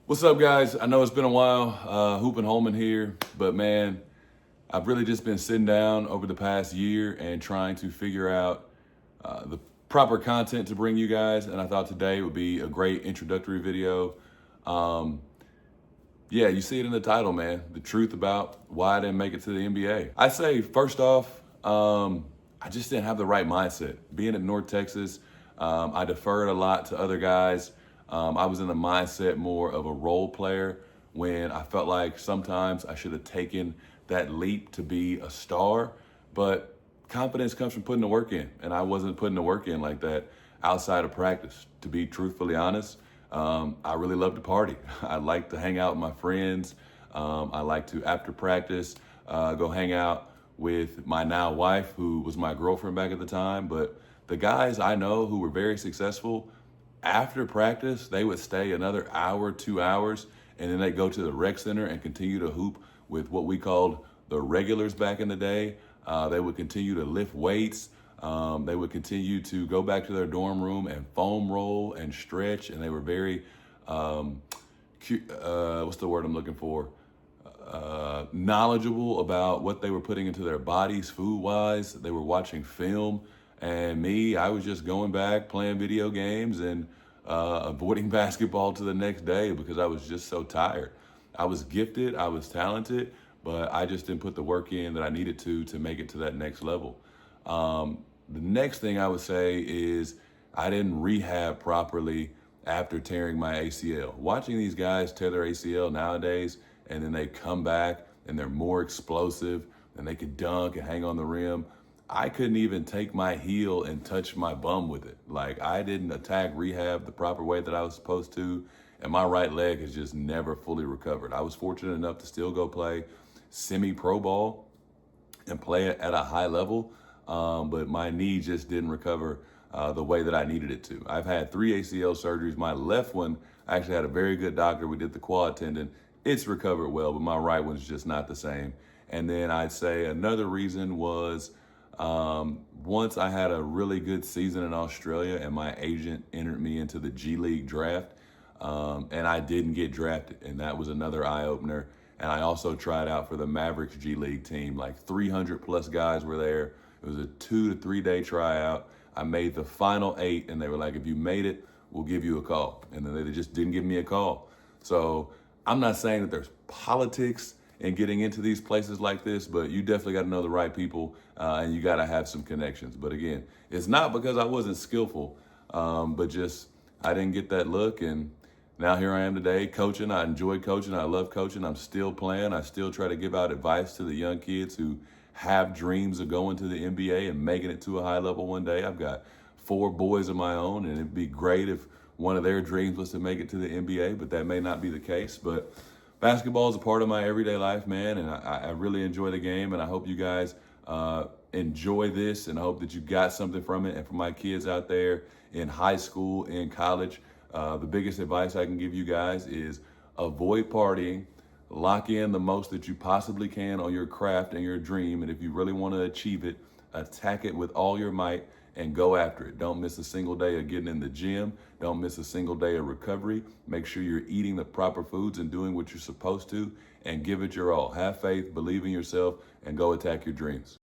What's up, guys? I know it's been a while, Hoop and Holman here, but man, I've really just been sitting down over the past year and trying to figure out the proper content to bring you guys, and I thought today would be a great introductory video. Um, yeah, you see it in the title, man. The truth about why I didn't make it to the NBA. I say, first off, I just didn't have the right mindset. Being at North Texas, I deferred a lot to other guys. I was in the mindset more of a role player when I felt like sometimes I should have taken that leap to be a star. But confidence comes from putting the work in, and I wasn't putting the work in like that outside of practice. To be truthfully honest, I really love to party. I like to hang out with my friends. I like to, after practice, go hang out with my now wife, who was my girlfriend back at the time. But the guys I know who were very successful, after practice, they would stay another hour, 2 hours, and then they'd go to the rec center and continue to hoop with what we called the regulars back in the day. They would continue to lift weights. They would continue to go back to their dorm room and foam roll and stretch, and they were very, what's the word I'm looking for? Knowledgeable about what they were putting into their bodies food-wise. They were watching film. And me, I was just going back, playing video games and avoiding basketball to the next day because I was just so tired. I was gifted, I was talented, but I just didn't put the work in that I needed to make it to that next level. The next thing I would say is I didn't rehab properly after tearing my ACL. Watching these guys tear their ACL nowadays, and then they come back and they're more explosive and they can dunk and hang on the rim. I couldn't even take my heel and touch my bum with it. Like, I didn't attack rehab the proper way that I was supposed to, and my right leg has just never fully recovered. I was fortunate enough to still go play semi-pro ball and play it at a high level, but my knee just didn't recover the way that I needed it to. I've had 3 ACL surgeries. My left one, I actually had a very good doctor. We did the quad tendon. It's recovered well, but my right one's just not the same. And then I'd say another reason was once I had a really good season in Australia and my agent entered me into the G League draft, and I didn't get drafted, and that was another eye opener. And I also tried out for the Mavericks G League team. Like 300 plus guys were there. It was a 2 to 3 day tryout. I made the final 8, and they were like, if you made it, we'll give you a call. And then they just didn't give me a call. So I'm not saying that there's politics in getting into these places like this, but you definitely got to know the right people, and you got to have some connections. But again, it's not because I wasn't skillful, but just I didn't get that look. And now here I am today coaching. I enjoy coaching. I love coaching. I'm still playing. I still try to give out advice to the young kids who have dreams of going to the NBA and making it to a high level one day. I've got 4 boys of my own, and it'd be great if one of their dreams was to make it to the NBA, but that may not be the case. But basketball is a part of my everyday life, man, and I really enjoy the game, and I hope you guys enjoy this, and I hope that you got something from it. And for my kids out there in high school, in college, the biggest advice I can give you guys is avoid partying, lock in the most that you possibly can on your craft and your dream, and if you really want to achieve it, attack it with all your might and go after it. Don't miss a single day of getting in the gym. Don't miss a single day of recovery. Make sure you're eating the proper foods and doing what you're supposed to, and give it your all. Have faith, believe in yourself, and go attack your dreams.